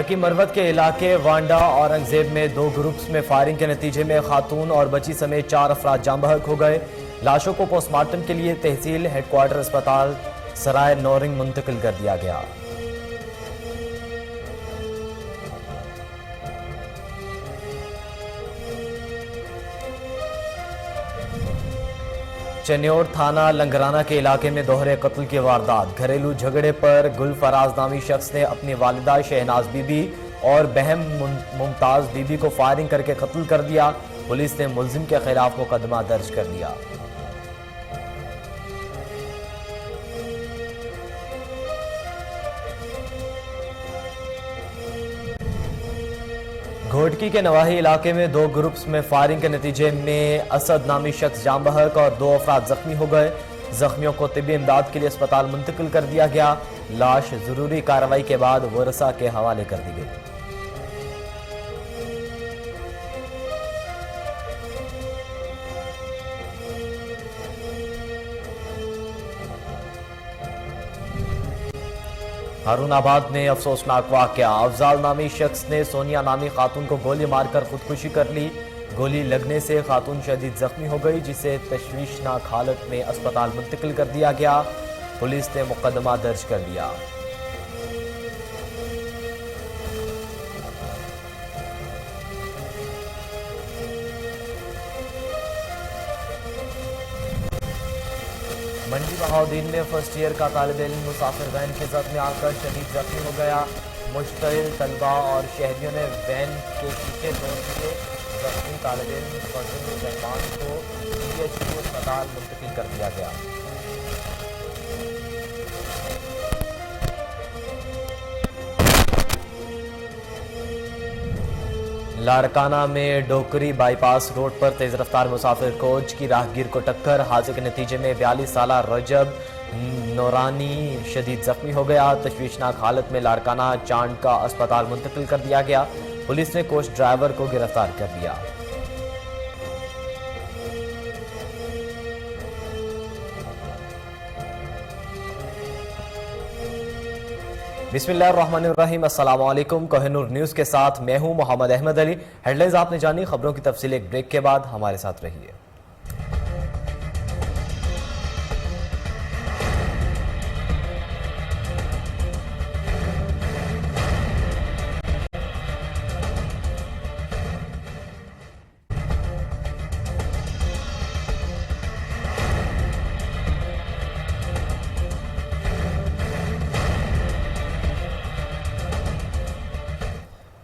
لکی مروت کے علاقے وانڈا اورنگزیب میں 2 گروپس میں فائرنگ کے نتیجے میں خاتون اور بچی سمیت 4 افراد جاں بحق ہو گئے۔ لاشوں کو پوسٹ مارٹم کے لیے تحصیل ہیڈ کوارٹر اسپتال سرائے نورنگ منتقل کر دیا گیا۔ چنیور تھانہ لنگرانہ کے علاقے میں دوہرے قتل کی واردات۔ گھریلو جھگڑے پر گل فراز نامی شخص نے اپنی والدہ شہناز بی بی اور بہن ممتاز بی بی کو فائرنگ کر کے قتل کر دیا۔ پولیس نے ملزم کے خلاف مقدمہ درج کر دیا۔ گھوٹکی کے نواحی علاقے میں 2 گروپس میں فائرنگ کے نتیجے میں اسد نامی شخص جاں بحق اور 2 افراد زخمی ہو گئے۔ زخمیوں کو طبی امداد کے لیے اسپتال منتقل کر دیا گیا۔ لاش ضروری کارروائی کے بعد ورثاء کے حوالے کر دی گئی۔ ہارون آباد میں افسوسناک واقعہ۔ افضال نامی شخص نے سونیا نامی خاتون کو گولی مار کر خودکشی کر لی۔ گولی لگنے سے خاتون شدید زخمی ہو گئی، جسے تشویشناک حالت میں اسپتال منتقل کر دیا گیا۔ پولیس نے مقدمہ درج کر لیا۔ منڈی بہاؤدین میں فرسٹ ایئر کا طالب علم مسافر وین کے زد میں آ کر شدید زخمی ہو گیا۔ مشتعل طلبہ اور شہریوں نے وین کے شیشے توڑ دیے۔ زخمی طالب علم فضل الرحمان کو PHQ اسپتال منتقل کر دیا گیا۔ لاڑکانہ میں ڈوکری بائی پاس روڈ پر تیز رفتار مسافر کوچ کی راہگیر کو ٹکر۔ حادثے کے نتیجے میں 42 سالہ رجب نورانی شدید زخمی ہو گیا۔ تشویشناک حالت میں لاڑکانہ چانڈ کا اسپتال منتقل کر دیا گیا۔ پولیس نے کوچ ڈرائیور کو گرفتار کر لیا۔ بسم اللہ الرحمن الرحیم۔ السلام علیکم۔ کوہ نور نیوز کے ساتھ میں ہوں محمد احمد علی۔ ہیڈ لائنز آپ نے جانی، خبروں کی تفصیل ایک بریک کے بعد ہمارے ساتھ رہیے۔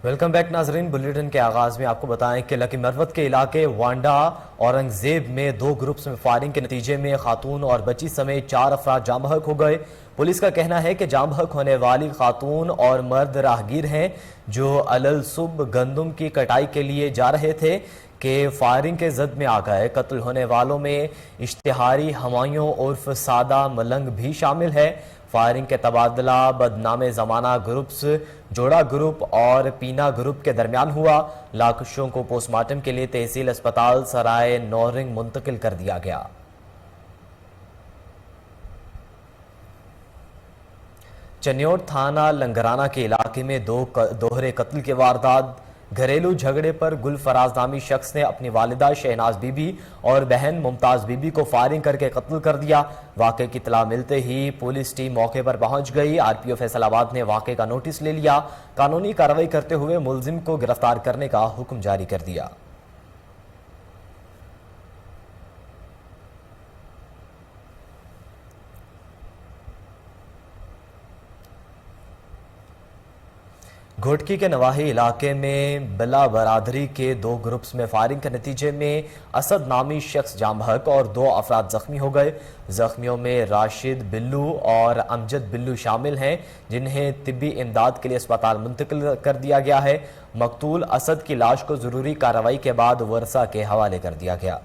ویلکم بیک ناظرین۔ بلیٹن کے آغاز میں آپ کو بتائیں کہ لکی مروت کے علاقے وانڈا اورنگزیب میں 2 گروپس میں فائرنگ کے نتیجے میں خاتون اور بچی سمیت 4 افراد جاں بحق ہو گئے۔ پولیس کا کہنا ہے کہ جاں بحق ہونے والی خاتون اور مرد راہگیر ہیں جو علل صبح گندم کی کٹائی کے لیے جا رہے تھے کہ فائرنگ کے زد میں آ گئے۔ قتل ہونے والوں میں اشتہاری ہمایوں عرف سادہ ملنگ بھی شامل ہے۔ فائرنگ کے تبادلہ بدنام زمانہ گروپس جوڑا گروپ اور پینا گروپ کے درمیان ہوا۔ لاشوں کو پوسٹ مارٹم کے لیے تحصیل اسپتال سرائے نورنگ منتقل کر دیا گیا۔ چنیور تھانہ لنگرانہ کے علاقے میں دوہرے قتل کی واردات۔ گھریلو جھگڑے پر گل فراز نامی شخص نے اپنی والدہ شہناز بی بی اور بہن ممتاز بی بی کو فائرنگ کر کے قتل کر دیا۔ واقعے کی اطلاع ملتے ہی پولیس ٹیم موقع پر پہنچ گئی۔ RPO فیصل آباد نے واقعے کا نوٹس لے لیا۔ قانونی کارروائی کرتے ہوئے ملزم کو گرفتار کرنے کا حکم جاری کر دیا۔ گھوٹکی کے نواحی علاقے میں بلا برادری کے 2 گروپس میں فائرنگ کے نتیجے میں اسد نامی شخص جاں بحق اور 2 افراد زخمی ہو گئے۔ زخمیوں میں راشد بلو اور امجد بلو شامل ہیں، جنہیں طبی امداد کے لیے اسپتال منتقل کر دیا گیا ہے۔ مقتول اسد کی لاش کو ضروری کارروائی کے بعد ورثاء کے حوالے کر دیا گیا۔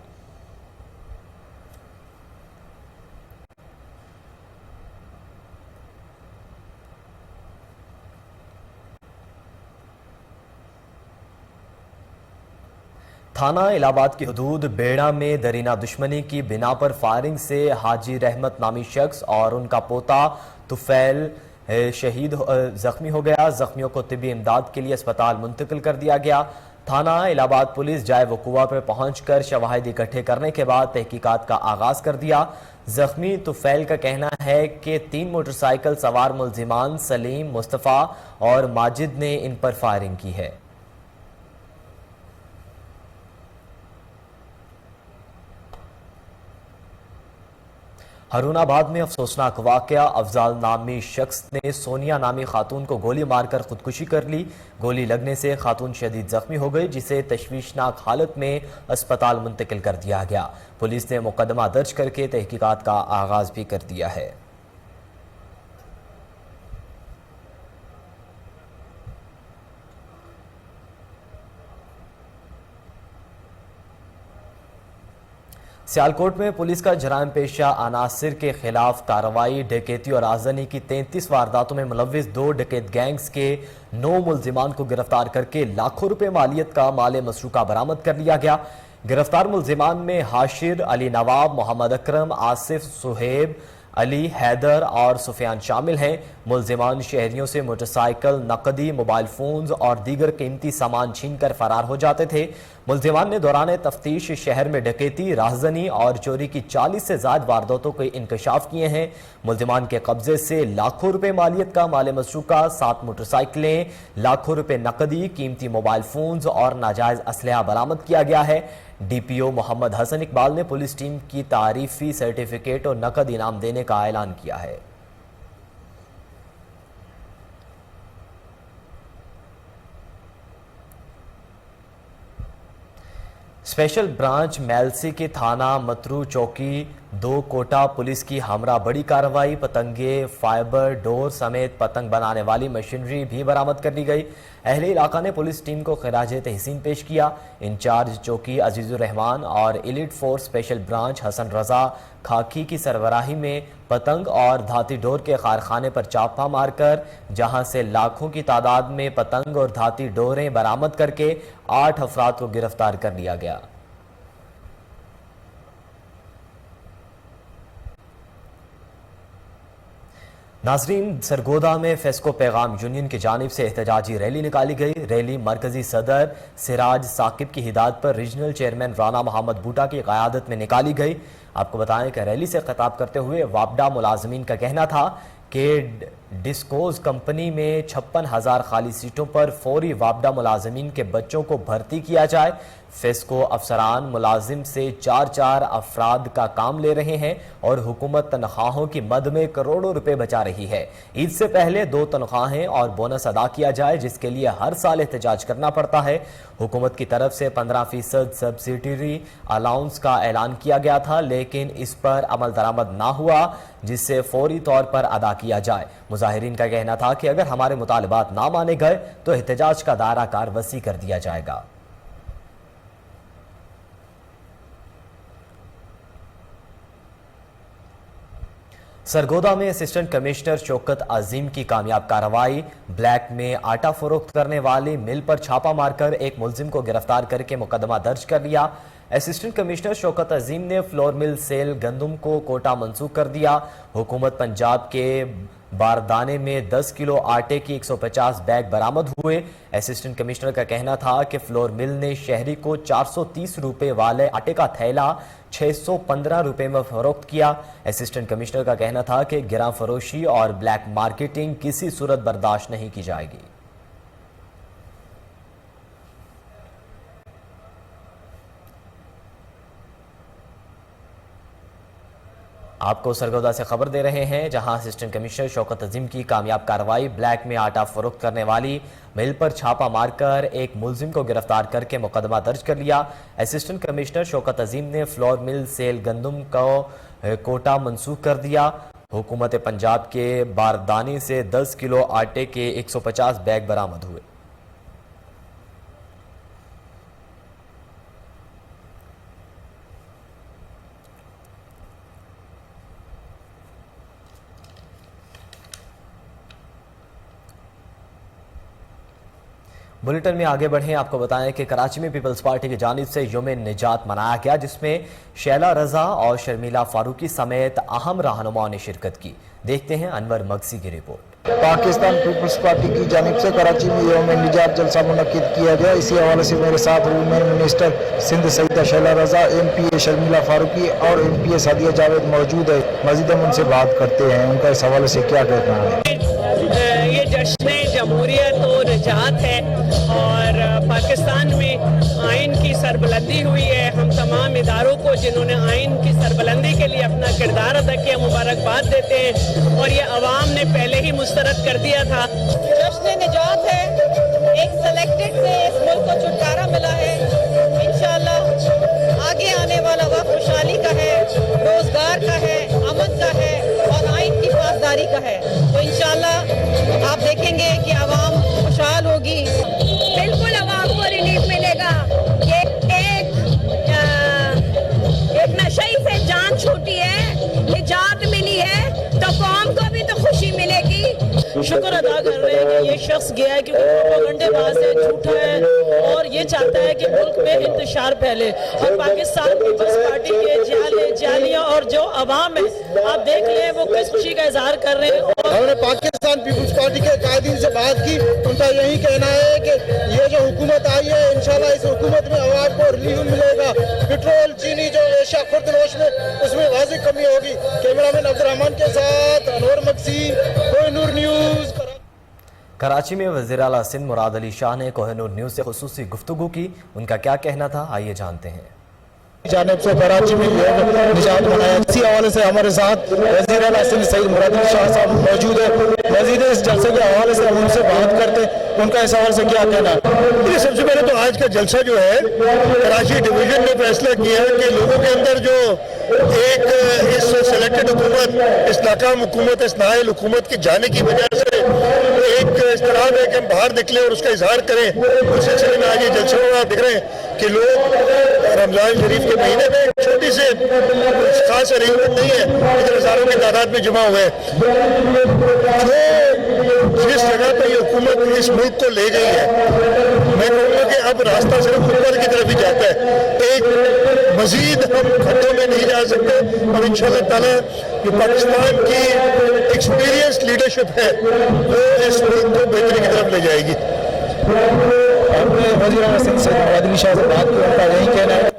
تھانہ الہ آباد کی حدود بیڑا میں درینہ دشمنی کی بنا پر فائرنگ سے حاجی رحمت نامی شخص اور ان کا پوتا طفیل شہید زخمی ہو گیا۔ زخمیوں کو طبی امداد کے لیے اسپتال منتقل کر دیا گیا۔ تھانہ الہ آباد پولیس جائے وقوع پر پہنچ کر شواہد اکٹھے کرنے کے بعد تحقیقات کا آغاز کر دیا۔ زخمی طفیل کا کہنا ہے کہ 3 موٹر سائیکل سوار ملزمان سلیم، مصطفیٰ اور ماجد نے ان پر فائرنگ کی ہے۔ ہارون آباد میں افسوسناک واقعہ، افضال نامی شخص نے سونیا نامی خاتون کو گولی مار کر خودکشی کر لی۔ گولی لگنے سے خاتون شدید زخمی ہو گئی، جسے تشویشناک حالت میں اسپتال منتقل کر دیا گیا۔ پولیس نے مقدمہ درج کر کے تحقیقات کا آغاز بھی کر دیا ہے۔ سیالکوٹ میں پولیس کا جرائم پیشہ عناصر کے خلاف کارروائی، ڈکیتی اور آزنی کی 33 وارداتوں میں ملوث 2 ڈکیت گینگز کے 9 ملزمان کو گرفتار کر کے لاکھوں روپے مالیت کا مال مسروقہ برآمد کر لیا گیا۔ گرفتار ملزمان میں حاشر، علی نواب، محمد اکرم، آصف، سہیب، علی، حیدر اور سفیان شامل ہیں۔ ملزمان شہریوں سے موٹر سائیکل، نقدی، موبائل فونز اور دیگر قیمتی سامان چھین کر فرار ہو جاتے تھے۔ ملزمان نے دوران تفتیش شہر میں ڈکیتی، راہزنی اور چوری کی 40 سے زائد وارداتوں کو انکشاف کیے ہیں۔ ملزمان کے قبضے سے لاکھوں روپے مالیت کا مال مسروقہ، 7 موٹر سائیکلیں، لاکھوں روپے نقدی، قیمتی موبائل فونز اور ناجائز اسلحہ برآمد کیا گیا ہے۔ ڈی پی او محمد حسن اقبال نے پولیس ٹیم کی تعریفی سرٹیفکیٹ اور نقد انعام دینے کا اعلان کیا ہے۔ اسپیشل برانچ میلسی کی تھانہ مترو چوکی 2 کوٹا پولیس کی ہمراہ بڑی کارروائی، پتنگے، فائبر ڈور سمیت پتنگ بنانے والی مشینری بھی برآمد کر لی گئی۔ اہل علاقہ نے پولیس ٹیم کو خراج تحسین پیش کیا۔ انچارج چوکی عزیز الرحمان اور ایلیٹ فورس اسپیشل برانچ حسن رضا کھاکی کی سربراہی میں پتنگ اور دھاتی ڈور کے کارخانے پر چھاپہ مار کر جہاں سے لاکھوں کی تعداد میں پتنگ اور دھاتی ڈوریں برآمد کر کے 8 افراد کو گرفتار کر لیا گیا۔ ناظرین، سرگودا میں فیسکو پیغام یونین کی جانب سے احتجاجی ریلی نکالی گئی۔ ریلی مرکزی صدر سراج ثاقب کی ہدایت پر ریجنل چیئرمین رانا محمد بوٹا کی قیادت میں نکالی گئی۔ آپ کو بتائیں کہ ریلی سے خطاب کرتے ہوئے وابڈا ملازمین کا کہنا تھا کہ ڈسکوز کمپنی میں 56,000 خالی سیٹوں پر فوری وابڈا ملازمین کے بچوں کو بھرتی کیا جائے۔ فیسکو افسران ملازم سے 4 افراد کا کام لے رہے ہیں اور حکومت تنخواہوں کی مد میں کروڑوں روپے بچا رہی ہے۔ عید سے پہلے 2 تنخواہیں اور بونس ادا کیا جائے، جس کے لیے ہر سال احتجاج کرنا پڑتا ہے۔ حکومت کی طرف سے 15% سبسڈی الاؤنس کا اعلان کیا گیا تھا، لیکن اس پر عمل درآمد نہ ہوا، جس سے فوری طور پر ادا کیا جائے۔ مظاہرین کا کہنا تھا کہ اگر ہمارے مطالبات نہ مانے گئے تو احتجاج کا دائرہ کار وسیع کر دیا جائے گا۔ سرگودا میں اسسٹنٹ کمشنر شوکت عظیم کی کامیاب کارروائی، بلیک میں آٹا فروخت کرنے والی مل پر چھاپہ مار کر ایک ملزم کو گرفتار کر کے مقدمہ درج کر لیا۔ اسسٹنٹ کمشنر شوکت عظیم نے فلور مل سیل گندم کو کوٹا منسوخ کر دیا۔ حکومت پنجاب کے باردانے میں 10 کلو آٹے کی 150 بیگ برآمد ہوئے۔ اسسٹنٹ کمشنر کا کہنا تھا کہ فلور مل نے شہری کو 430 روپے والے آٹے کا تھیلا 615 روپے میں فروخت کیا۔ اسسٹنٹ کمشنر کا کہنا تھا کہ گراں فروشی اور بلیک مارکیٹنگ کسی صورت برداشت نہیں کی جائے گی۔ آپ کو سرگودا سے خبر دے رہے ہیں، جہاں اسسٹنٹ کمشنر شوکت عظیم کی کامیاب کارروائی، بلیک میں آٹا فروخت کرنے والی مل پر چھاپہ مار کر ایک ملزم کو گرفتار کر کے مقدمہ درج کر لیا۔ اسسٹنٹ کمشنر شوکت عظیم نے فلور مل سیل گندم کو کوٹا منسوخ کر دیا۔ حکومت پنجاب کے باردانے سے 10 کلو آٹے کے 150 بیگ برآمد ہوئے۔ بلیٹن میں آگے بڑھیں، آپ کو بتائیں کہ کراچی میں پیپلز پارٹی کی جانب سے یوم نجات منایا گیا، جس میں شیلا رضا اور شرمیلا فاروقی سمیت اہم رہنماؤں نے شرکت کی۔ دیکھتے ہیں انور مگسی کی رپورٹ۔ पाकिस्तान पीपल्स पार्टी की जानिब से कराची में यौम निजात जलसा मुनक्किद किया गया। इसी हवाले से मेरे साथ वुमेन मिनिस्टर सिंध सईदा शैला रजा, MP शर्मिला फारूकी और MP सादिया जावेद मौजूद है। मजीद हम उनसे बात करते हैं, उनका इस हवाले से क्या कहना है। ये जश्न जमहूरियत और निजात है और पाकिस्तान में आइन की सरबलंदी हुई है। हम तमाम इदारों को जिन्होंने आइन की सरबलंदी के लिए अपना किरदार अदा किया मुबारकबाद देते हैं और ये अवाम ने पहले ही मुस्तरद कर दिया था। जश्न निजात है, एक सेलेक्टेड से इस मुल्क को छुटकारा मिला है। इंशाअल्लाह आगे आने वाला वक्त खुशहाली का है, रोजगार का है, अमन का है और आइन की पासदारी का है। तो इंशाअल्लाह आप देखेंगे कि आवाम खुशहाल होगी। बिल्कुल आवाम को रिलीफ मिलेगा। ये एक नशे से जान छूटी है, निजात मिली है, तो कौम को भी तो खुशी मिलेगी। शुक्र अदा कर रहे हैं कि ये शख्स गया है क्योंकि प्रोपेगेंडाबाज है, झूठा है और ये चाहता है कि मुल्क में इंतशार फैले। और पाकिस्तान पीपल्स पार्टी के जालिया और जो अवाम है, आप देख लें वो किस खुशी का इजहार कर रहे हैं। हमने पाकिस्तान पीपल्स पार्टी के कायदीन से बात की, उनका यही कहना है कि ये जो हुकूमत आई है इंशाल्लाह इस हुकूमत में अवाम को रिलीफ मिलेगा। पेट्रोल चीनी जो एशिया खुर्दनोश में उसमें वाज़िह कमी होगी। कैमरामैन अब्दुर्रहमान के साथ अनवर मक्सी, कोहिनूर न्यूज़। कराची में वज़ीर आला सिंध मुराद अली शाह ने कोहिनूर न्यूज़ से खुसूसी गुफ्तगू की। उनका क्या कहना था, आइए जानते हैं। जानिब से कराची में यौम निजात मनाया। इसी हवाले से हमारे साथ वज़ीर आला सिंध सईद मुराद अली शाह साहब मौजूद है। मज़ीद इस जलसे के हवाले से हम उनसे बात करते हैं, उनका इस हवाले से क्या कहना है। सबसे पहले तो आज का जलसा जो है, कराची डिवीजन ने फैसला किया है कि लोगों के अंदर जो एक इस सेलेक्टेड हुकूमत, इस नाकाम हुकूमत, इस नाअहल हुकूमत के जाने की वजह से एक इस तरह है कि हम बाहर निकले और उसका इजहार करें। उस सिलसिले में आज ये जलसा हुआ। आप देख रहे हैं कि लोग रमजान शरीफ के महीने में छोटी से खास अरेंजमेंट नहीं है, इधर हजारों की तादाद में जमा हुए हैं। जो जिस जगह पर ये हुकूमत इस मुल्क को ले गई है, मैं कहूँगा कि अब रास्ता सिर्फ ऊपर की तरफ ही जाता है। एक मजीद हम खड्डों में नहीं जा सकते और इंशाअल्लाह ताला ये पाकिस्तान की एक्सपीरियंस लीडरशिप है वो इस मुल्क को बेहतरी की तरफ ले जाएगी। वज़ीर आला सिंध सईद मुराद अली शाह से बात की, उनका यही कहना है।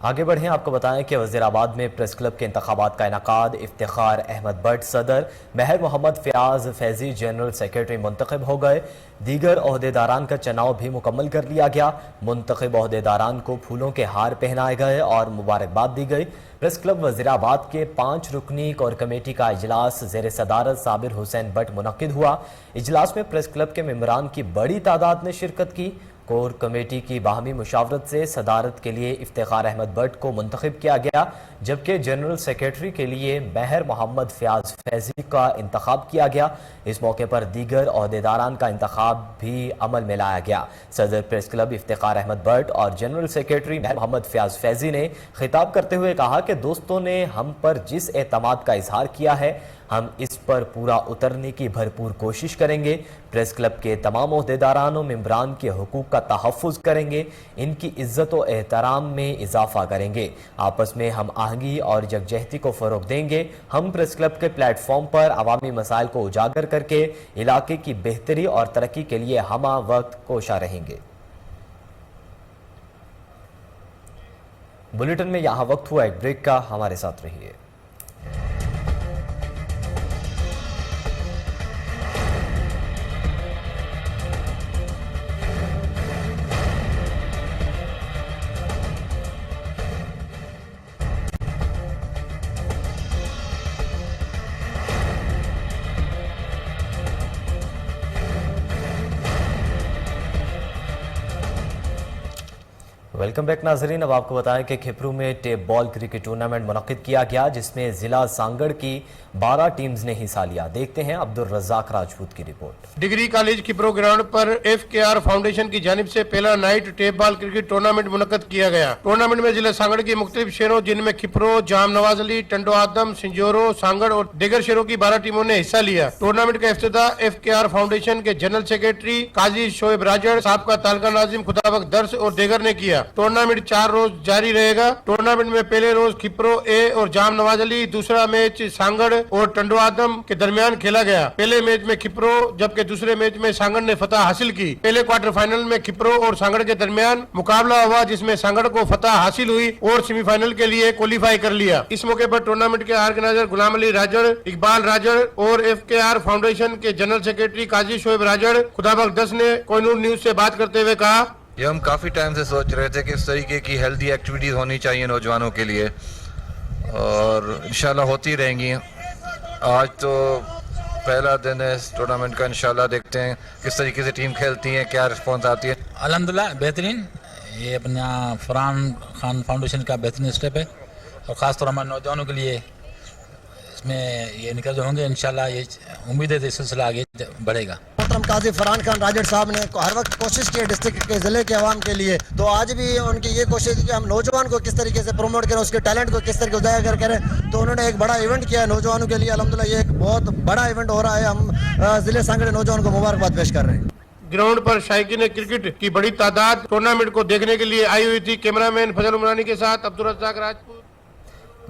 आगे बढ़ें, आपको बताएं कि वज़ीराबाद में प्रेस क्लब के इंतखाबात का इनकाद। इफ्तिखार अहमद भट्ट सदर, महर मोहम्मद फ़याज़ फैज़ी जनरल सेक्रेटरी मुंतखब हो गए। दीगर ओहदेदारान का चुनाव भी मुकम्मल कर लिया गया। मुंतखब ओहदेदारान को फूलों के हार पहनाए गए और मुबारकबाद दी गई। प्रेस क्लब वज़ीराबाद के 5 रुकनी कोर कमेटी का इजलास ज़ेर सदारत साबिर हुसैन भट्ट मुनक्किद हुआ। इजलास में प्रेस क्लब के मेंबरान की बड़ी तादाद ने शिरकत की। कोर कमेटी की बाहमी मुशावरत से सदारत के लिए इफ्तिखार अहमद भट्ट को मुंतखब किया गया, जबकि जनरल सेक्रेटरी के लिए महर मोहम्मद फ़याज़ फैज़ी का इंतखाब किया गया। इस मौके पर दीगर ओहदेदारान का इंतखाब भी अमल में लाया गया। सदर प्रेस क्लब इफ्तिखार अहमद भट्ट और जनरल सेक्रेटरी महर मोहम्मद फ़याज़ फैज़ी ने खिताब करते हुए कहा कि दोस्तों ने हम पर जिस एतमाद का इजहार किया है, हम इस पर पूरा उतरने की भरपूर कोशिश करेंगे। प्रेस क्लब के तमाम ओहदेदारान और मेंबरान के हुकूक का तहफ़्फ़ुज़ करेंगे, इनकी इज़्ज़त और एहतराम में इजाफा करेंगे। आपस में हम आहंगी और यकजहती को फ़रोग़ देंगे। हम प्रेस क्लब के प्लेटफॉर्म पर अवामी मसाइल को उजागर करके इलाके की बेहतरी और तरक्की के लिए हमा वक्त कोशा रहेंगे। बुलेटिन में यहाँ वक्त हुआ एक ब्रेक का, हमारे साथ रहिए। वेलकम बैक नाजरीन। अब आपको बताएं कि खिपरू में टेप बॉल क्रिकेट टूर्नामेंट मुनक्किद किया गया, जिसमें जिला सांगड़ की 12 टीम्स ने हिस्सा लिया। देखते हैं अब्दुल रज़ाक राजपूत की रिपोर्ट। डिग्री कॉलेज खिपरू ग्राउंड पर FKR फाउंडेशन की जानिब से पहला night tape ball cricket tournament मुनक्किद किया गया। टूर्नामेंट में जिला सांगड़ के मुख्तलिफ शहरों जिनमें खिपरू, जाम नवाज अली, टंडो आदम, सिंजोरो, सांगड़ और दीगर शहरों की 12 टीमों ने हिस्सा लिया। टूर्नामेंट का इफ्तिताह FKR फाउंडेशन के जनरल सेक्रेटरी काजी शोएब राजड़, साहब का तालका नाजिम खुदाबख्श दर्स और दीगर ने किया। टूर्नामेंट 4 रोज जारी रहेगा। टूर्नामेंट में पहले रोज खिप्रो ए और जाम नवाज अली, दूसरा मैच सांगड़ और टंडो आदम के दरमियान खेला गया। पहले मैच में खिप्रो जबकि दूसरे मैच में सांगड़ ने फतह हासिल की। पहले क्वार्टर फाइनल में खिप्रो और सांगड़ के दरमियान मुकाबला हुआ जिसमें सांगड़ को फतह हासिल हुई और सेमीफाइनल के लिए क्वालिफाई कर लिया। इस मौके पर टूर्नामेंट के ऑर्गेनाइजर गुलाम अली राजड़, इकबाल राजड़ और FKR फाउंडेशन के जनरल सेक्रेटरी काजी शोएब राजड़ खुदाबख्श 10 ने कोहिनूर न्यूज से बात करते हुए कहा, ये हम काफ़ी टाइम से सोच रहे थे कि इस तरीके की हेल्दी एक्टिविटीज़ होनी चाहिए नौजवानों के लिए और इंशाल्लाह होती रहेंगी। आज तो पहला दिन है इस टूर्नामेंट का, इंशाल्लाह देखते हैं किस तरीके से टीम खेलती है, क्या रिस्पॉन्स आती है। अल्हम्दुलिल्लाह बेहतरीन, ये अपना फरहान खान फाउंडेशन का बेहतरीन स्टेप है और ख़ास तौर पर नौजवानों के लिए इसमें ये निकल जो होंगे इंशाल्लाह। ये उम्मीद है कि सिलसिला आगे बढ़ेगा। मोहतरम काजी फरहान खान राजड़ साहब ने हर वक्त कोशिश की है डिस्ट्रिक्ट के ज़िले के अवाम के लिए, तो आज भी उनकी ये कोशिश थी कि हम नौजवान को किस तरीके से प्रमोट करें, उसके टैलेंट को किस तरीके से उजागर करें। तो उन्होंने एक बड़ा इवेंट किया है नौजवानों के लिए। अल्हम्दुलिल्लाह ये एक बहुत बड़ा इवेंट हो रहा है। हम ज़िले सांगड़ नौजवान को मुबारकबाद पेश कर रहे हैं। ग्राउंड पर शायकीन क्रिकेट की बड़ी तादाद टूर्नामेंट को देखने के लिए आई हुई थी। कैमरामैन फजल उमरानी के साथ अब्दुल रज़ाक राजपूत।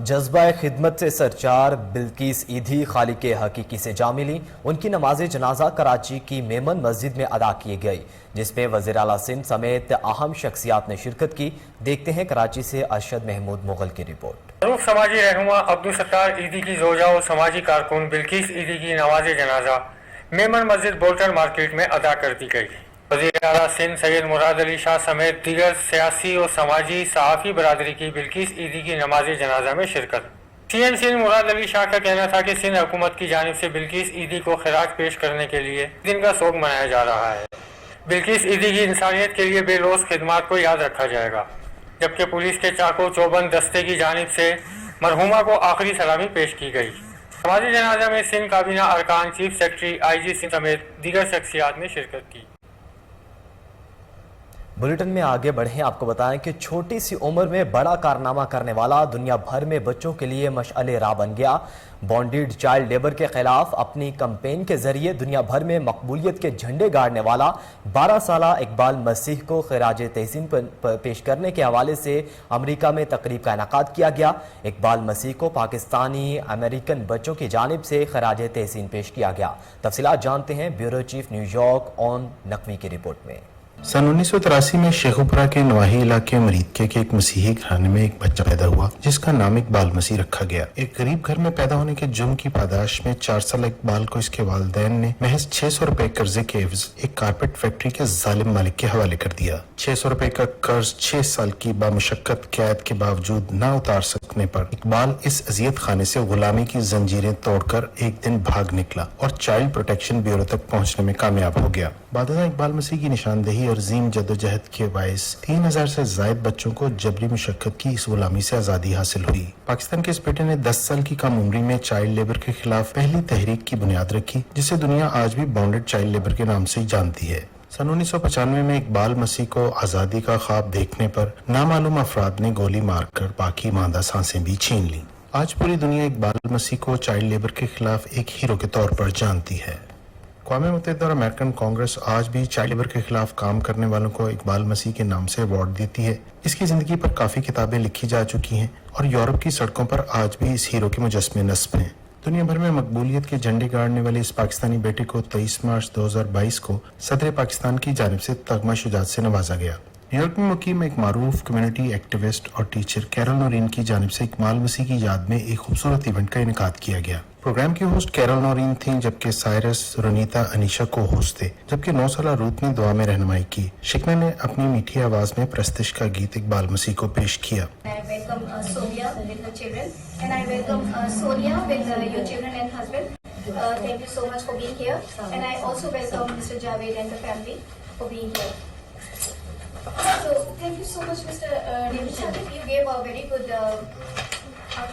जज्बा खिदमत से सरचार बिल्किस ईदी खालिक हकीकी से जा मिली। उनकी नमाज जनाजा कराची की मेमन मस्जिद में अदा की गई, जिसमें वज़ीर आला सिंध समेत अहम शख्सियात ने शिरकत की। देखते हैं कराची से अरशद महमूद मुगल की रिपोर्ट। मरूफ समाजी रहनुमा अब्दुल सत्तार ईदी की जोजा और समाजी कारकुन बिल्किस ईदी की नमाज जनाजा मेमन मस्जिद बोल्टन मार्केट में अदा कर दी गई। वज़ीर आला सिंध सैयद मुराद अली शाह समेत दीगर सियासी और समाजी सहाफ़ी बरादरी की बिल्किस ईदी की नमाज जनाजा में शिरकत। CM सिंध मुराद अली शाह का कहना था कि सिंध हुकूमत की जानिब से बिल्किस ईदी को खिराज पेश करने के लिए दिन का शौक मनाया जा रहा है। बिल्किस ईदी की इंसानियत के लिए बेलौस खिदमात को याद रखा जाएगा, जबकि पुलिस के चाको चौबंद दस्ते की जानिब से मरहुमा को आखिरी सलामी पेश की गई। नमाज जनाजा में सिंध काबीना अरकान, चीफ सेक्रेटरी, IG सिंध समेत दीगर शख्सियात ने शिरकत की। बुलेटिन में आगे बढ़ें, आपको बताएं कि छोटी सी उम्र में बड़ा कारनामा करने वाला दुनिया भर में बच्चों के लिए मशअले राह बन गया। बॉन्डेड चाइल्ड लेबर के खिलाफ अपनी कैंपेन के जरिए दुनिया भर में मकबूलियत के झंडे गाड़ने वाला 12 साला इकबाल मसीह को खिराज तहसीन पेश करने के हवाले से अमेरिका में तकरीब का इनेकाद किया गया। इकबाल मसीह को पाकिस्तानी अमेरिकन बच्चों की जानिब से खिराज तहसीन पेश किया गया। तफसीलात जानते हैं bureau chief New York on Naqvi की रिपोर्ट में। सन 1983 में शेखुपुरा के नवाही इलाके मरीदके के एक मसीही घराने में एक बच्चा पैदा हुआ जिसका नाम इकबाल मसीह रखा गया। एक गरीब घर में पैदा होने के जुर्म की पादाश में 4 साल इकबाल को इसके वालिदैन ने महज 600 रुपए कर्जे के एवज एक कारपेट फैक्ट्री के जालिम मालिक के हवाले कर दिया। 600 रुपए का कर्ज 6 साल की बामुशक्कत कैद के बावजूद न उतार सकने पर इकबाल इस अजियत खाने से गुलामी की जंजीरें तोड़कर एक दिन भाग निकला और चाइल्ड प्रोटेक्शन ब्यूरो तक पहुंचने में कामयाब हो गया। बादशाह इकबाल मसीह की निशानदेही और अजीम जदोजहद के बायस 3000 से जायद बच्चों को जबरी मुशक्कत की इस गुलामी से आजादी हासिल हुई। पाकिस्तान के इस बेटे ने 10 साल की कम उम्री में चाइल्ड लेबर के खिलाफ पहली तहरीक की बुनियाद रखी, जिसे दुनिया आज भी बॉन्डेड चाइल्ड लेबर के नाम से ही जानती है। सन 1995 में इकबाल मसीह को आजादी का ख्वाब देखने पर नामालूम अफराद ने गोली मारकर बाकी मादा सांसें भी छीन ली। आज पूरी दुनिया इकबाल मसीह को चाइल्ड लेबर के खिलाफ एक हीरो के तौर पर जानती है। अक़वाम मुत्तहिदा और अमेरिकन कांग्रेस आज भी चाइल्ड लेबर के खिलाफ काम करने वालों को इकबाल मसीह के नाम से अवार्ड देती है। इसकी जिंदगी पर काफी किताबें लिखी जा चुकी हैं और यूरोप की सड़कों पर आज भी इस हीरो के मुजस्मे नस्ब हैं। दुनिया भर में मकबूलियत के झंडे गाड़ने वाले इस पाकिस्तानी बेटे को 23 मार्च 2022 को सदर पाकिस्तान की जानिब से तगमा शुजात से नवाजा गया। न्यूयॉर्क में मुकीम एक मारूफ कम्युनिटी एक्टिविस्ट और टीचर कैरल नोरीन की जानिब से इकबाल मसीह की याद में एक खूबसूरत इवेंट का इनेकाद किया गया। प्रोग्राम की होस्ट कैरल नोरीन थी, जबकि साइरस, रोनीता, अनीशा को होस्ट थे, जबकि 9 साला रूथ ने दुआ में रहनुमाई की। शिकना ने अपनी मीठी आवाज में प्रस्तिश का गीत इकबाल मसीह को पेश किया। So thank you so much, Mr. Nibishan. You gave a very good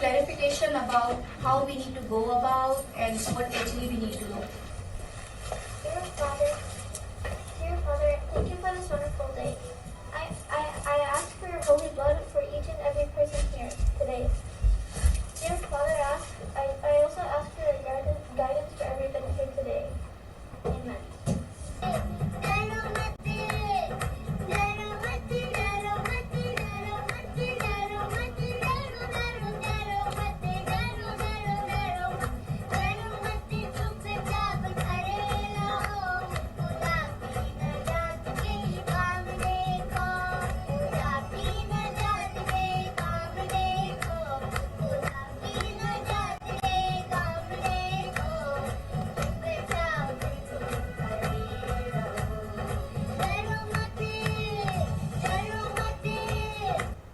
clarification about how we need to go about and what actually we need to do. Dear Father, thank you for this wonderful day. I ask for your holy blood for each and every person here today. Dear Father, I also ask for your guidance for everyone here today. Amen.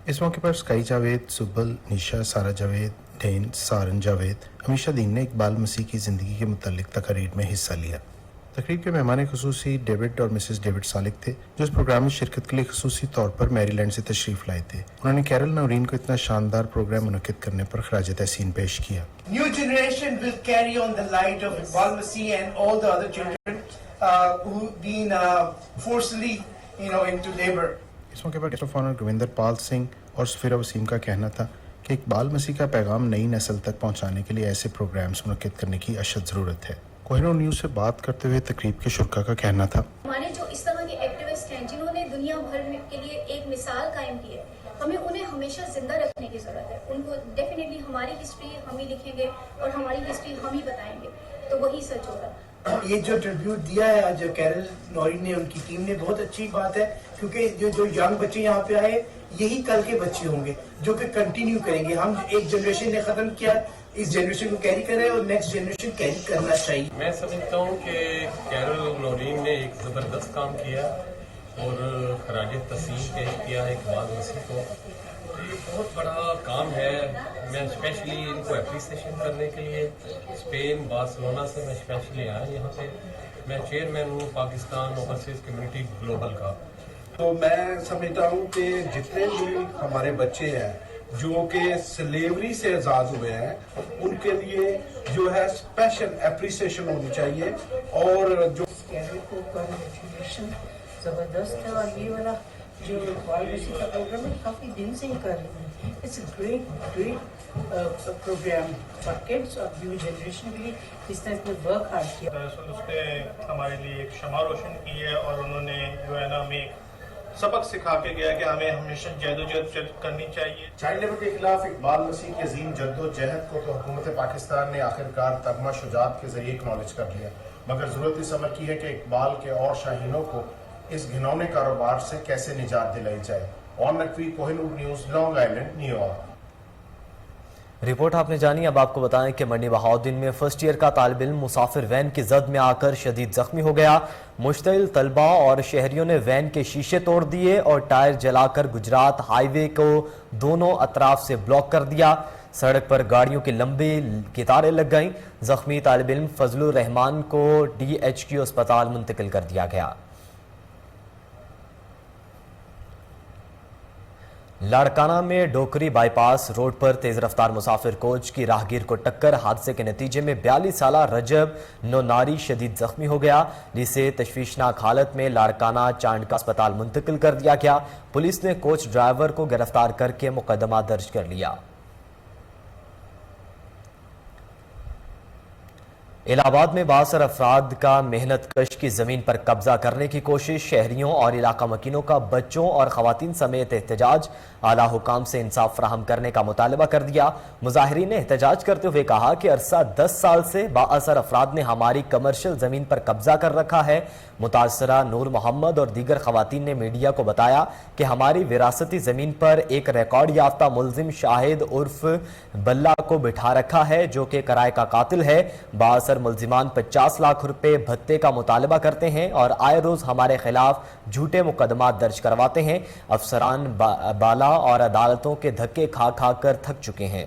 इस मौके पर sky Javed, सुब्बल, निशा, सारा Javed, Dane, Saran Javed, Amisha दीन ने इकबाल मसीह की ज़िंदगी के मुतालिक तकरीर में हिस्सा लिया। तकरीब के मेहमान खुसूसी डेविड और मिसेस डेविड सालिक थे, जो इस प्रोग्राम में शिरकत के लिए खुसूसी तौर पर मैरीलैंड से तशरीफ लाए थे। उन्होंने कैरल नौरीन को इतना शानदार प्रोग्राम मुनक्किद करने पर खराज तहसीन पेश किया। New generation will carry on the light of Iqbal Masih and all the other children who've been forcibly, into labor. इस मौके पर guest of honour Govindar Pal Singh और सफीरा वसीम का कहना था कि इकबाल मसीह का पैगाम नई नस्ल तक पहुंचाने के लिए ऐसे प्रोग्राम्स मुनक्किद करने की अशद ज़रूरत है। कोहिनूर न्यूज़ से बात करते हुए तकरीब के शुरका का कहना था, हमारे जो इस तरह के एक्टिविस्ट हैं जिन्होंने दुनिया भर के लिए एक मिसाल कायम की है, हमें उन्हें हमेशा जिंदा रखने की ज़रूरत है। उनको डेफिनेटली हमारी हिस्ट्री हम ही लिखेंगे और हमारी हिस्ट्री हम ही बताएंगे, तो वही सच होगा। ये जो ट्रिब्यूट दिया है आज कैरल नौरीन ने, उनकी टीम ने, बहुत अच्छी बात है, क्योंकि जो यंग बच्चे यहाँ पे आए यही कल के बच्चे होंगे जो कि कंटिन्यू करेंगे। हम एक जनरेशन ने ख़त्म किया, इस जनरेशन को कैरी करें और नेक्स्ट जनरेशन कैरी करना चाहिए। मैं समझता हूँ कि कैरल नौरीन ने एक ज़बरदस्त काम किया और खराज तस्लीम पेश किया है इकबाल मसीह को। ये बहुत बड़ा काम है। मैं स्पेशली इनको एप्रिसिएशन करने के लिए स्पेन बार्सिलोना से मैं स्पेशली आया यहाँ पे। मैं चेयरमैन हूँ पाकिस्तान ओवरसीज़ कम्युनिटी ग्लोबल का। तो मैं समझता हूँ कि जितने भी हमारे बच्चे हैं जो कि स्लेवरी से आज़ाद हुए हैं, उनके लिए जो है स्पेशल एप्रिसिएशन होनी चाहिए। और जो ज़बरदस्त है, और ये वाला जो इकबाल मसीह का प्रोग्राम है काफ़ी दिन से ही कर रहे हैं। It's great programme for kids और न्यू जनरेशन के लिए। इस तरह से वर्क हार्ड किया। दरअसल उसने हमारे लिए एक शमा रोशन की है और उन्होंने जो है ना हमें सबक सिखा के गया कि हमें हमेशा जद्दोजहद करनी चाहिए। चाइल्ड लेबर के खिलाफ इकबाल मसीह की अजीम जद्दोजहद को तो हुकूमत पाकिस्तान ने आखिरकार तगमा शुजात के जरिए एक्नॉलेज कर लिया, मगर ज़रूरत इस अमर की है कि इकबाल के और शाहीनों को इस घिनौने कारोबार से कैसे निजात दिलाई जाए। On Naqvi, Kohinoor news, long island, New York. Report आपने जानी। अब आपको बताएं कि मंडी बहाउद्दीन में फर्स्ट ईयर का तालिब इल्म मुसाफिर वैन की जद में आकर शदीद जख्मी हो गया। मुश्तिल तलबा और शहरियों ने वैन के शीशे तोड़ दिए और टायर जलाकर गुजरात हाईवे को दोनों अतराफ से ब्लॉक कर दिया। सड़क पर गाड़ियों की लंबी कतारें लग गईं। जख्मी तालिब इल्म फजलुर रहमान को DHQ अस्पताल मुंतकिल कर दिया गया। लाड़काना में डोकरी बाईपास रोड पर तेज रफ्तार मुसाफिर कोच की राहगीर को टक्कर। हादसे के नतीजे में 42 साला रजब नोनारी शदीद जख्मी हो गया, जिसे तशवीशनाक हालत में लाड़काना चांडका अस्पताल मुंतकिल कर दिया गया। पुलिस ने कोच ड्राइवर को गिरफ्तार करके मुकदमा दर्ज कर लिया। इलाहाबाद में बासर अफराद का मेहनत कश की जमीन पर कब्जा करने की कोशिश। शहरियों और इलाका मकीनों का बच्चों और खवातीन समेत एहतजाज। आला हुकाम से इंसाफ फराहम करने का मुतालबा कर दिया। मुजाहिरीन ने एहतजाज करते हुए कहा कि अरसा 10 साल से बाअसर अफराद ने हमारी कमर्शियल जमीन पर कब्जा कर रखा है। मुतासरा नूर मोहम्मद और दीगर खवातीन ने मीडिया को बताया कि हमारी विरासती जमीन पर एक रिकॉर्ड याफ्ता मुलजिम शाहिद उर्फ बल्ला को बिठा रखा है, जो कि कराए का कातिल है। बाअसर मुलजिमान 50 लाख रुपए भत्ते का मुतालबा करते हैं और आए रोज हमारे खिलाफ झूठे मुकदमा दर्ज करवाते हैं। अफसरान बाला और अदालतों के धक्के खा खा कर थक चुके हैं।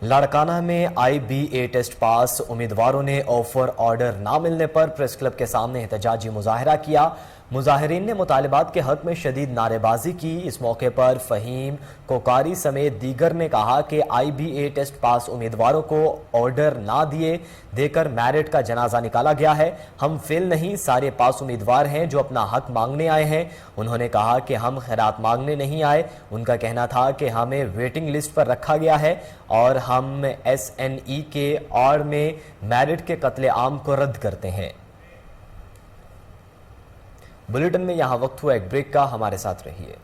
लाड़काना में IBA टेस्ट पास उम्मीदवारों ने ऑफर ऑर्डर ना मिलने पर प्रेस क्लब के सामने एहतजाजी मुजाहरा किया। मुजाहिरीन ने मुतालिबात के हक में शदीद नारेबाजी की। इस मौके पर फहीम कोकारी समेत दीगर ने कहा कि IBA टेस्ट पास उम्मीदवारों को ऑर्डर ना दिए देकर मैरिट का जनाजा निकाला गया है। हम फेल नहीं, सारे पास उम्मीदवार हैं जो अपना हक मांगने आए हैं। उन्होंने कहा कि हम खैरात मांगने नहीं आए। उनका कहना था कि हमें वेटिंग लिस्ट पर रखा गया है और हम SNE के और में मैरिट के कत्ले आम को रद्द करते हैं। बुलेटिन में यहां वक्त हुआ एक ब्रेक का, हमारे साथ रहिए।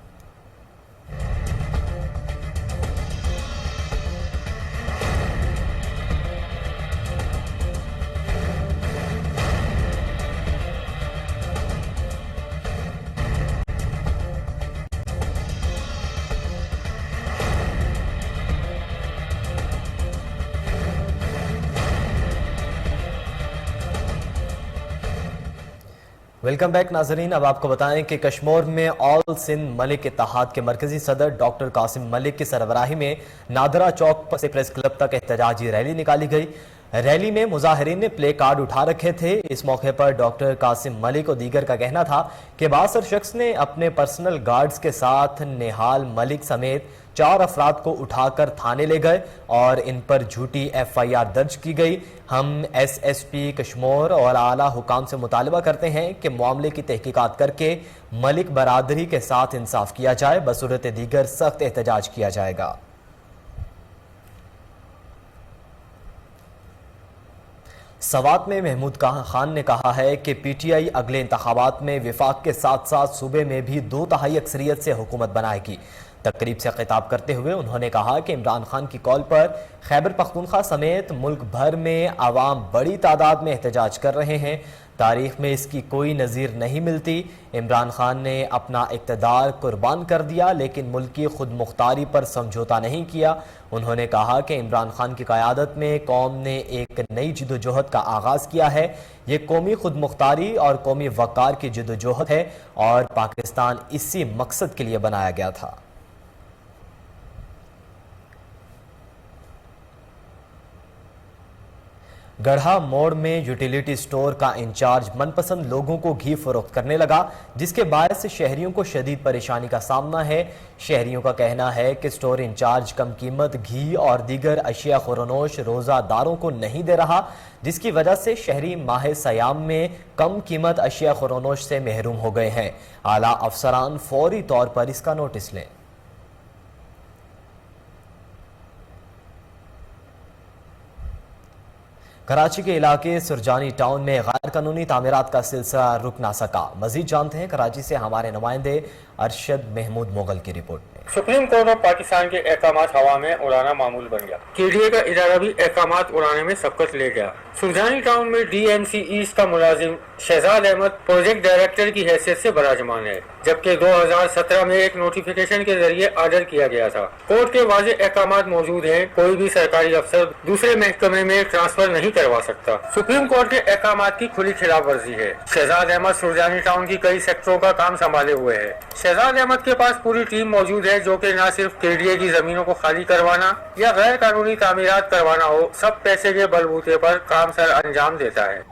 वेलकम बैक नाजरीन। अब आपको बताएं कि कश्मीर में ऑल सिंध मलिक इत्तेहाद के मरकजी सदर डॉक्टर कासिम मलिक की सरबराही में नादरा चौक से प्रेस क्लब तक एहतजाजी रैली निकाली गई। रैली में मुजाहिरीन ने प्ले कार्ड उठा रखे थे। इस मौके पर डॉक्टर कासिम मलिक और दीगर का कहना था कि बासर शख्स ने अपने पर्सनल गार्ड्स के साथ निहाल मलिक समेत 4 अफराद को उठाकर थाने ले गए और इन पर झूठी FIR दर्ज की गई। हम SSP कश्मीर और आला हुकाम से मुतालबा करते हैं कि मामले की तहकीकात करके मलिक बरादरी के साथ इंसाफ किया जाए, बसूरत दीगर सख्त एहतजाज किया जाएगा। सवात में महमूद खान ने कहा है कि PTI अगले इंतखाबात में विफाक के साथ साथ सूबे में भी 2/3 अक्सरियत से हुकूमत बनाएगी। तकरीब से खिताब करते हुए उन्होंने कहा कि इमरान खान की कॉल पर खैबर पख्तूनख्वा समेत मुल्क भर में आवाम बड़ी तादाद में एहतजाज कर रहे हैं। तारीख में इसकी कोई नज़ीर नहीं मिलती। इमरान खान ने अपना इक़्तिदार कुर्बान कर दिया लेकिन मुल्क की खुद मुख्तारी पर समझौता नहीं किया। उन्होंने कहा कि इमरान खान की क़यादत में कौम ने एक नई जदोजहद का आगाज़ किया है। ये कौमी खुद मुख्तारी और कौमी वक़ार की जदोजहद है और पाकिस्तान इसी मकसद के लिए बनाया गया था। गढ़ा मोड़ में यूटिलिटी स्टोर का इंचार्ज मनपसंद लोगों को घी फरोख्त करने लगा, जिसके बायस शहरियों को शदीद परेशानी का सामना है। शहरियों का कहना है कि स्टोर इंचार्ज कम कीमत घी और दीगर अशिया खुरनोश रोज़ादारों को नहीं दे रहा, जिसकी वजह से शहरी माह सयाम में कम कीमत अशिया खुरनोश से महरूम हो गए हैं। आला अफसरान फौरी तौर पर इसका नोटिस लें। कराची के इलाके सुरजानी टाउन में गैर कानूनी तामीरात का सिलसिला रुक ना सका। मजीद जानते हैं कराची से हमारे नुमाइंदे अरशद महमूद मुगल की रिपोर्ट में। सुप्रीम कोर्ट और पाकिस्तान के अहकामात हवा में उड़ाना मामूल बन गया। KDA का इदारा भी अहकामात उड़ाने में सबकत ले गया। सुरजानी टाउन में DMC ईस्ट का मुलाजिम शहजाद अहमद प्रोजेक्ट डायरेक्टर की हैसियत से बराजमान है, जबकि 2017 में एक नोटिफिकेशन के जरिए ऑर्डर किया गया था। कोर्ट के वाज़े अहकामात मौजूद हैं, कोई भी सरकारी अफसर दूसरे महकमे में ट्रांसफर नहीं करवा सकता। सुप्रीम कोर्ट के अहकामात की खुली खिलाफ वर्जी है। शहजाद अहमद सुरजानी टाउन की कई सेक्टरों का काम संभाले हुए है। शहजाद अहमद के पास पूरी टीम मौजूद है जो कि न सिर्फ KDA की जमीनों को खाली करवाना या गैर कानूनी तामीरात करवाना हो, सब पैसे के बलबूते पर काम सर अंजाम देता है।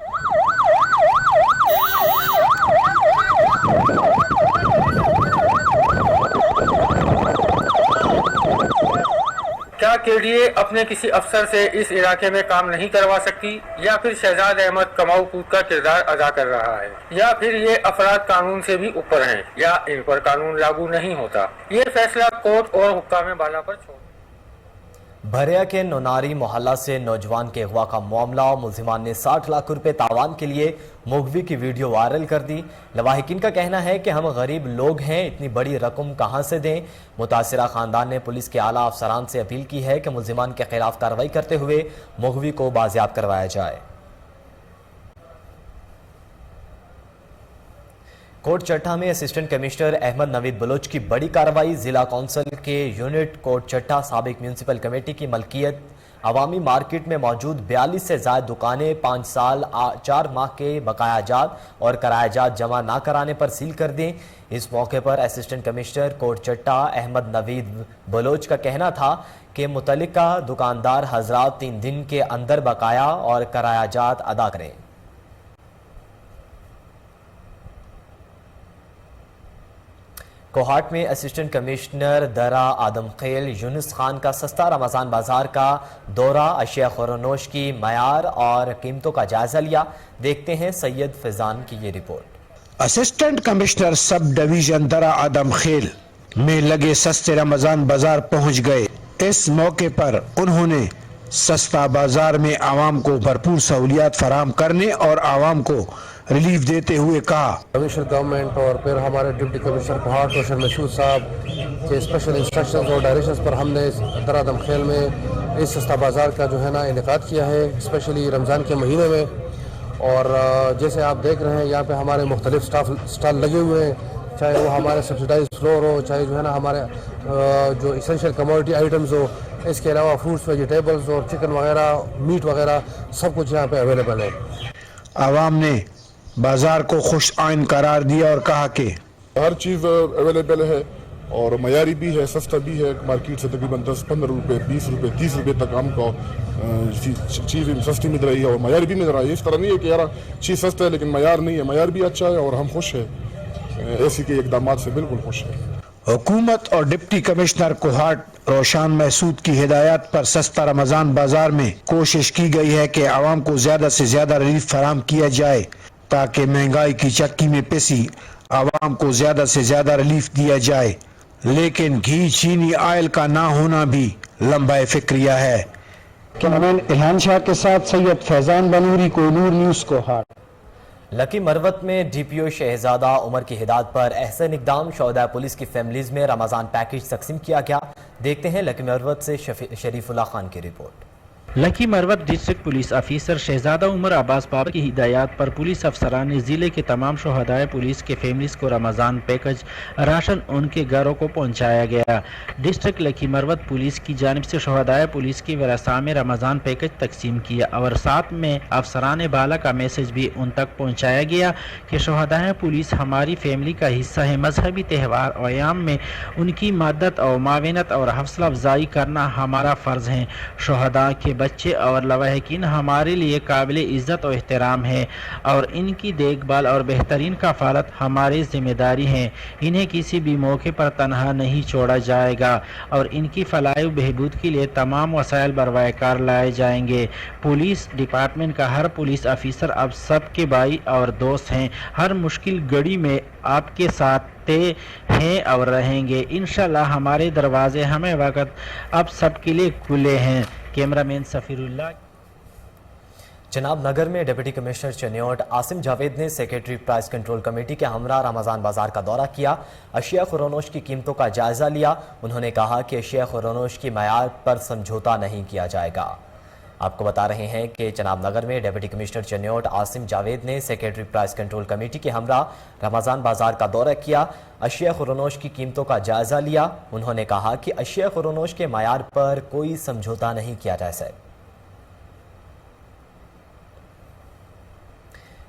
क्या KDA अपने किसी अफसर से इस इलाके में काम नहीं करवा सकती, या फिर शहजाद अहमद कमाऊ कूद का किरदार अदा कर रहा है, या फिर ये अफराद कानून से भी ऊपर हैं, या इन पर कानून लागू नहीं होता? ये फैसला कोर्ट और हुक्काम बाला पर छोड़। भरिया के नोनारी मोहल्ला से नौजवान के अगवा का मामला। मुलजिमान ने 60 लाख रुपए तावान के लिए मुगवी की वीडियो वायरल कर दी। लवाहिकीन का कहना है कि हम गरीब लोग हैं, इतनी बड़ी रकम कहां से दें। मुतासिरा खानदान ने पुलिस के आला अफसरान से अपील की है कि मुलजिमान के खिलाफ कार्रवाई करते हुए मुगवी को बाजियाब करवाया जाए। कोट चट्टा में असिस्टेंट कमिश्नर अहमद नवीद बलोच की बड़ी कार्रवाई। जिला कौंसिल के यूनिट कोट चट्टा साबिक म्यूनसिपल कमेटी की मलकियत अवामी मार्केट में मौजूद 42 से ज़ायद दुकानें 5 साल 4 माह के बकायाजात और करायाजात जमा ना कराने पर सील कर दी। इस मौके पर असिस्टेंट कमिश्नर कोट चट्टा अहमद नवीद बलोच का कहना था कि मुतल्लिका दुकानदार हजरात 3 दिन के अंदर बकाया और करायाजात अदा करें। कोहाट में असिस्टेंट कमिश्नर दरा आदम खेल यूनुस खान का सस्ता रमज़ान बाजार का दौरा, अशिया खुरनोश की मयार और कीमतों का जायजा लिया। देखते हैं सैयद फैजान की ये report. Assistant commissioner sub division दरा आदम खेल में लगे सस्ते रमजान बाजार पहुंच गए। इस मौके पर उन्होंने सस्ता बाजार में आवाम को भरपूर सहूलियात फराहम करने और आवाम को रिलीफ देते हुए कहा, कमिश्नर गवर्नमेंट और फिर हमारे डिप्टी कमिश्नर कोहाट रोशन मशहूद साहब के स्पेशल इंस्ट्रक्शंस और डायरेक्शंस पर हमने दरा आदम खेल में इस सस्ता बाज़ार का जो है ना इनेकाद किया है, स्पेशली रमज़ान के महीने में। और जैसे आप देख रहे हैं यहाँ पे हमारे मुख्तलिफ स्टॉल लगे हुए हैं, चाहे वो हमारे सब्सिडाइज फ्लोर हो, चाहे जो है ना हमारे जो इसेंशियल कमोडिटी आइटम्स हो, इसके अलावा फ्रूट्स, वेजिटेबल्स और चिकन वगैरह, मीट वगैरह सब कुछ यहाँ पे अवेलेबल है। आवाम ने बाजार को खुश आइन करार दिया और कहा कि हर चीज़ अवेलेबल है और मयारी भी है, सस्ता भी है। मार्केट से तकरीबन 10-15 रुपये, 20 रुपये, 30 रुपये तक हमको चीज़ सस्ती मिल रही है और मयार भी मिल रहा है। इस तरह नहीं है कि यार चीज़ सस्ता है लेकिन मयार नहीं है, मयार भी अच्छा है और हम खुश हैं ऐसी के इकदामात से, बिल्कुल खुश हैं। हुकूमत और डिप्टी कमिश्नर कोहाट रोशान महसूद की हिदायत पर सस्ता रमजान बाजार में कोशिश की गई है कि आवाम को ज्यादा से ज्यादा रिलीफ फराहम किया जाए ताकि महंगाई की चक्की में पिसी आवाम को ज्यादा से ज्यादा रिलीफ दिया जाए, लेकिन घी, चीनी, आयल का ना होना भी लंबा फिक्रिया है। कैमरामैन इल्हान शाह के साथ सैयद फैजान बनूरी, कोहिनूर न्यूज़ कोहाट। लकी मरवत में डीपीओ शहजादा उमर की हिदायत पर एहसन इकदाम, शोहदा पुलिस की फैमिलीज में रमजान पैकेज तकसीम किया गया। देखते हैं लकी मरवत से शरीफुल्लाह खान की report. Lakki Marwat district police officer Shahzada Umar Abbas Baba की हिदायत पर पुलिस अफसरान ने जिले के तमाम शोहदाए पुलिस के फैमिलीज को रमज़ान पैकेज राशन उनके घरों को पहुंचाया गया। डिस्ट्रिक्ट लकी मरवत पुलिस की जानिब से शोहदाए पुलिस की वरसा में रमज़ान पैकेज तकसीम किया और साथ में अफसरान बाला का मैसेज भी उन तक पहुँचाया गया कि शोहदाए पुलिस हमारी फैमिली का हिस्सा है। मजहबी त्यौहार और अयाम में उनकी मदद और माविनत और हौसला अफजाई करना हमारा फ़र्ज़ है। शोहदा के बच्चे और लवाहिकीन हमारे लिए काबिल इज़्ज़त और एहतराम है और इनकी देखभाल और बेहतरीन कफ़ालत हमारी ज़िम्मेदारी है। इन्हें किसी भी मौके पर तनहा नहीं छोड़ा जाएगा और इनकी फलाह व बहबूद के लिए तमाम वसाइल बरवाकार लाए जाएंगे। पुलिस डिपार्टमेंट का हर पुलिस ऑफिसर अब सबके भाई और दोस्त हैं। हर मुश्किल घड़ी में आपके साथ हैं और रहेंगे। इंशाल्लाह हमारे दरवाजे हमें वक्त अब सबके लिए खुले हैं। कैमरामैन सफीरुल्लाह। जनाब नगर में डिप्टी कमिश्नर चन्योट आसिम जावेद ने सेक्रेटरी प्राइस कंट्रोल कमेटी के हमरा रमजान बाजार का दौरा किया, अशिया खुरोनोश की कीमतों का जायजा लिया। उन्होंने कहा कि अशिया खुरोनोश की मयार पर समझौता नहीं किया जाएगा। आपको बता रहे हैं कि जनाब नगर में डिप्टी कमिश्नर चन्योट आसिम जावेद ने सेक्रेटरी प्राइस कंट्रोल कमेटी के हमरा रमजान बाजार का दौरा किया, अशिया खुरोनोश की कीमतों का जायजा लिया। उन्होंने कहा कि अशिया खुरोनोश के मयार पर कोई समझौता नहीं किया जा सकता।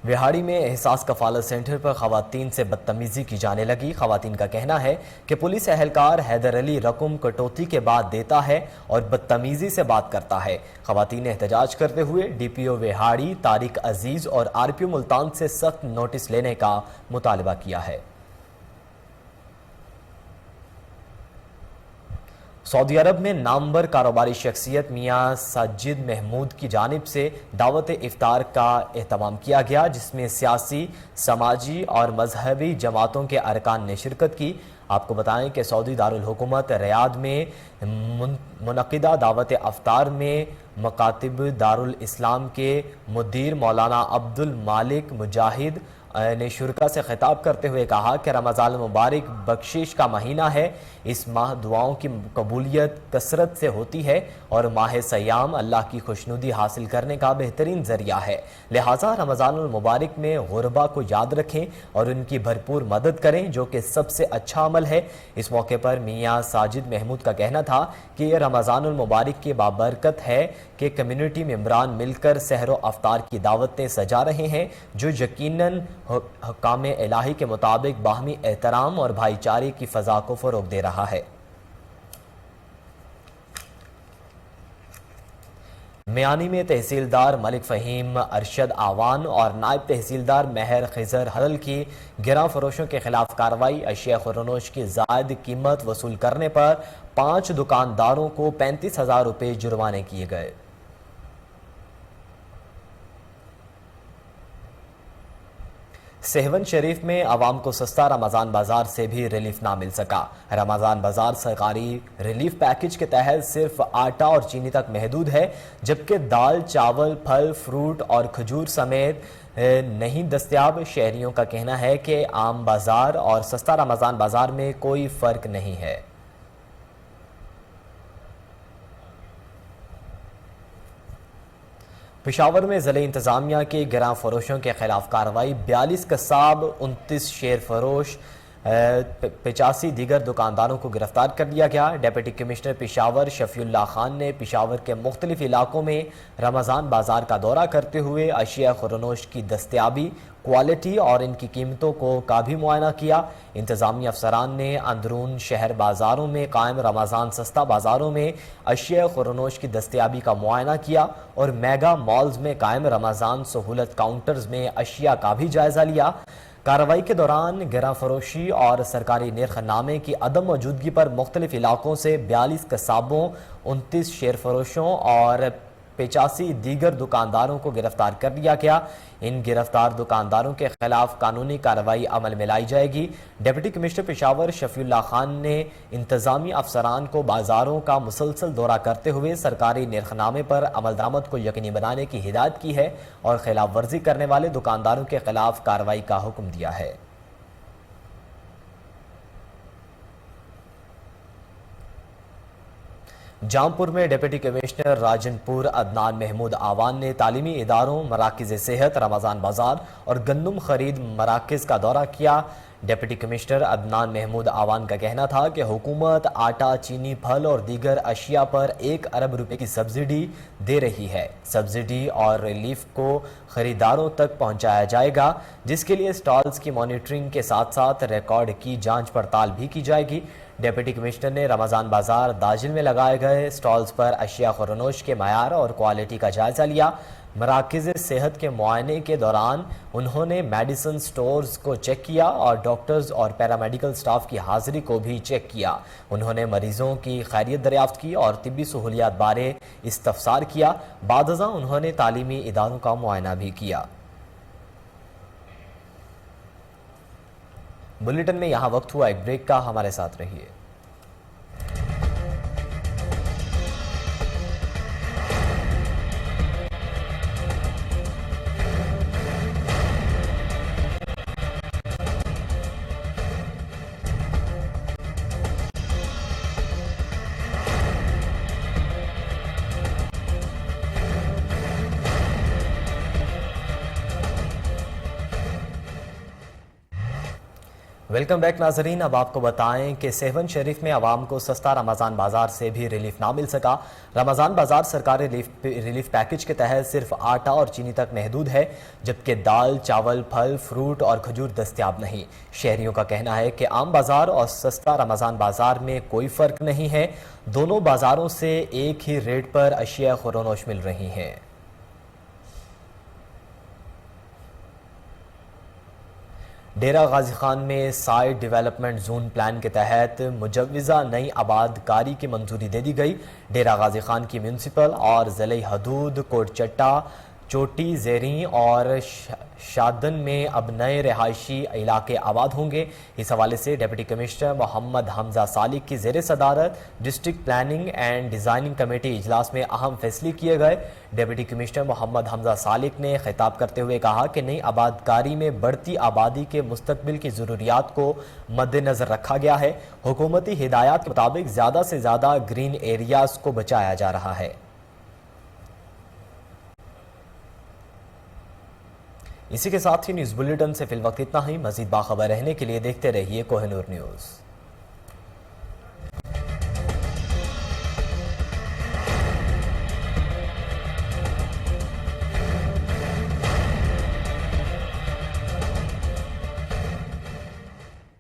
विहाड़ी में एहसास कफालत सेंटर पर खवातीन से बदतमीजी की जाने लगी। खवातीन का कहना है कि पुलिस एहलकार हैदर अली रकम कटौती के बाद देता है और बदतमीजी से बात करता है। खवातीन ने एहतजाज करते हुए डीपीओ विहाड़ी तारिक अजीज और आरपीओ मुल्तान से सख्त नोटिस लेने का मुतालबा किया है। सऊदी अरब में नामवर कारोबारी शख्सियत मियाँ साजिद महमूद की जानिब से दावत इफ्तार का एहतमाम किया गया, जिसमें सियासी, समाजी और मजहबी जमातों के अरकान ने शिरकत की। आपको बताएं कि सऊदी दारुल हुकूमत रियाद में मुनक़िदा दावत इफ्तार में मकातिब दारुल इस्लाम के मुदीर मौलाना अब्दुल मालिक मुजाहिद ने शुरका से खिताब करते हुए कहा कि रमज़ान मुबारक बख्शिश का महीना है। इस माह दुआओं की कबूलियत कसरत से होती है और माह सयाम अल्लाह की खुशनुदी हासिल करने का बेहतरीन ज़रिया है। लिहाजा रमज़ान मुबारक में गुरबा को याद रखें और उनकी भरपूर मदद करें, जो कि सबसे अच्छा अमल है। इस मौके पर मियाँ साजिद महमूद का कहना था कि यह रमज़ान मुबारक की बाबरकत है कि कम्युनिटी मेंबरान मिलकर सहरो अफ्तार की दावतें सजा रहे हैं, जो यकीनन हुक्काम इलाही के मुताबिक बाहमी एहतराम और भाईचारे की फ़ज़ा को फ़रोग़ दे रहा है। मियानी में तहसीलदार मलिक फ़हीम अरशद आवान और नायब तहसीलदार महर खिजर हरल की गिरा फरोशों के खिलाफ कार्रवाई। अशिया खुरोनोश की ज़ायद कीमत वसूल करने पर 5 दुकानदारों को 35,000 रुपये जुर्माने किए गए। सहवन शरीफ में आवाम को सस्ता रमज़ान बाजार से भी रिलीफ ना मिल सका। रमज़ान बाजार सरकारी रिलीफ पैकेज के तहत सिर्फ आटा और चीनी तक महदूद है, जबकि दाल, चावल, फल, फ्रूट और खजूर समेत नहीं दस्तयाब। शहरियों का कहना है कि आम बाजार और सस्ता रमज़ान बाजार में कोई फ़र्क नहीं है। पेशावर में ज़िले इंतज़ामिया के गिरां फरोशों के खिलाफ कार्रवाई। 42 कसाब, 29 शेर फरोश, 85 दीगर दुकानदारों को गिरफ्तार कर लिया गया। डिप्टी कमिश्नर पेशावर शफीउल्लाह खान ने पेशावर के मुख्तलिफ इलाकों में रमज़ान बाजार का दौरा करते हुए अशिया खुरोनोश की दस्तयाबी, کوالٹی اور ان کی قیمتوں کا بھی معائنہ کیا۔ انتظامی افسران نے اندرون شہر بازاروں میں قائم رمضان سستا بازاروں میں اشیاء خورنوش کی دستیابی کا معائنہ کیا اور میگا مالز میں قائم رمضان سہولت کاؤنٹرز میں اشیاء کا بھی جائزہ لیا۔ کارروائی کے دوران گراں فروشی اور سرکاری نرخ نامے کی عدم موجودگی پر مختلف علاقوں سے 42 قصابوں، 29 شیر فروشوں اور 85 دیگر دکانداروں کو گرفتار کر لیا گیا۔ ان گرفتار دکانداروں کے خلاف قانونی کارروائی عمل میں لائی جائے گی۔ ڈپٹی کمشنر پشاور شفیع اللہ خان نے انتظامی افسران کو بازاروں کا مسلسل دورہ کرتے ہوئے سرکاری نرخ نامے پر عمل درآمد کو یقینی بنانے کی ہدایت کی ہے اور خلاف ورزی کرنے والے دکانداروں کے خلاف کارروائی کا حکم دیا ہے۔ جامپور میں ڈپٹی کمشنر راجن پور عدنان محمود آوان نے تعلیمی اداروں، مراکز صحت، رمضان بازار اور گندم خرید مراکز کا دورہ کیا۔ ڈپٹی کمشنر عدنان محمود آوان کا کہنا تھا کہ حکومت آٹا، چینی، پھل اور دیگر اشیاء پر 1 ارب روپے کی سبسڈی دے رہی ہے۔ سبسڈی اور ریلیف کو خریداروں تک پہنچایا جائے گا، جس کے لیے سٹالز کی مانیٹرنگ کے ساتھ ساتھ ریکارڈ کی جانچ پڑتال بھی کی جائے گی۔ ڈپٹی کمشنر نے رمضان بازار داجل میں لگائے گئے سٹالز پر اشیاء خورنوش کے معیار اور کوالٹی کا جائزہ لیا۔ مراکز صحت کے معائنے کے دوران انہوں نے میڈیسن سٹورز کو چیک کیا اور ڈاکٹرز اور پیرامیڈیکل سٹاف کی حاضری کو بھی چیک کیا۔ انہوں نے مریضوں کی خیریت دریافت کی اور طبی سہولیات بارے استفسار کیا۔ بعد ازاں انہوں نے تعلیمی اداروں کا معائنہ بھی کیا۔ بلیٹن میں یہاں وقت ہوا ایک بریک کا، ہمارے ساتھ رہیے۔ ویلکم بیک ناظرین، اب آپ کو بتائیں کہ سیون شریف میں عوام کو سستا رمضان بازار سے بھی ریلیف نہ مل سکا۔ رمضان بازار سرکاری ریلیف پیکج کے تحت صرف آٹا اور چینی تک محدود ہے، جبکہ دال، چاول، پھل، فروٹ اور کھجور دستیاب نہیں۔ شہریوں کا کہنا ہے کہ عام بازار اور سستا رمضان بازار میں کوئی فرق نہیں ہے، دونوں بازاروں سے ایک ہی ریٹ پر اشیاء خورنوش مل رہی ہیں۔ ڈیرہ غازی خان میں سائٹ ڈیولپمنٹ زون پلان کے تحت مجوزہ نئی آباد کاری کی منظوری دے دی گئی۔ ڈیرہ غازی خان کی میونسپل اور ضلعی حدود کوٹ چٹا، چوٹی، زیریں اور شادن میں اب نئے رہائشی علاقے آباد ہوں گے۔ اس حوالے سے ڈپٹی کمشنر محمد حمزہ سالک کی زیر صدارت district planning and designing committee اجلاس میں اہم فیصلے کیے گئے۔ ڈپٹی کمشنر محمد حمزہ سالک نے خطاب کرتے ہوئے کہا کہ نئی آباد کاری میں بڑھتی آبادی کے مستقبل کی ضروریات کو مد نظر رکھا گیا ہے۔ حکومتی ہدایات کے مطابق زیادہ سے زیادہ گرین ایریاز کو بچایا جا رہا ہے۔ اسی کے ساتھ ہی نیوز بلیٹن سے فی الوقت اتنا ہی۔ مزید باخبر رہنے کے لیے دیکھتے رہیے کوہ نور نیوز۔